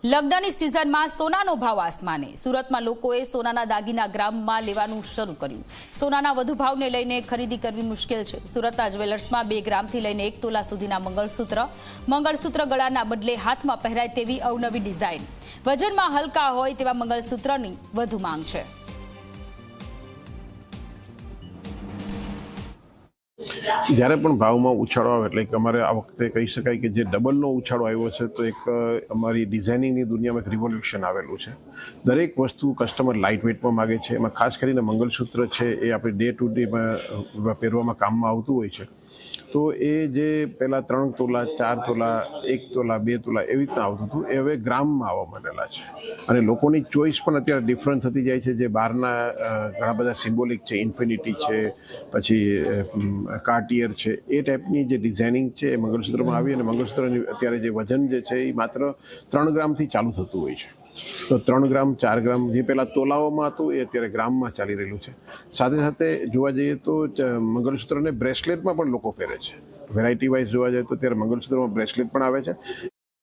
લગ્નની સિઝનમાં સોનાનો ભાવ આસમાને. સુરતમાં લોકોએ સોનાના દાગીના ગ્રામમાં લેવાનું શરૂ કર્યું. સોનાના વધુ ભાવને લઈને ખરીદી કરવી મુશ્કેલ છે. સુરતના જ્વેલર્સમાં 2 ગ્રામથી લઈને 1 તોલા સુધીના મંગળસૂત્ર ગળાના બદલે હાથમાં પહેરાય તેવી અવનવી ડિઝાઇન. વજનમાં હલકા હોય તેવા મંગળસૂત્રની વધુ માંગ છે. જ્યારે પણ ભાવમાં ઉછાળો આવે એટલે કે અમારે આ વખતે કહી શકાય કે જે ડબલનો ઉછાળો આવ્યો છે, તો એક અમારી ડિઝાઇનિંગની દુનિયામાં એક રિવોલ્યુશન આવેલું છે. દરેક વસ્તુ કસ્ટમર લાઇટ વેઇટમાં માગે છે. એમાં ખાસ કરીને મંગળસૂત્ર છે એ આપણે ડે ટુ ડેમાં પહેરવામાં કામમાં આવતું હોય છે. તો એ જે પહેલાં 3 તોલા 4 તોલા 1 તોલા 2 તોલા એવી રીતના આવતું હતું, એ હવે ગ્રામમાં આવવા માંડેલા છે. અને લોકોની ચોઈસ પણ અત્યારે ડિફરન્ટ થતી જાય છે. જે બહારના ઘણા બધા સિમ્બોલિક છે, ઇન્ફિનિટી છે, પછી કાર્ટિયર છે, એ ટાઈપની જે ડિઝાઇનિંગ છે એ મંગળસૂત્રમાં આવી. અને મંગળસૂત્રની અત્યારે જે વજન જે છે એ માત્ર 3 ગ્રામથી ચાલુ થતું હોય છે. તો 3 ગ્રામ 4 ગ્રામ જે પહેલાં તોલાઓમાં હતું એ અત્યારે ગ્રામમાં ચાલી રહેલું છે. સાથે સાથે જોવા જઈએ તો મંગળસૂત્રને બ્રેસલેટમાં પણ લોકો પહેરે છે. વેરાયટી વાઇઝ જોવા જાય તો અત્યારે મંગળસૂત્રમાં બ્રેસલેટ પણ આવે છે.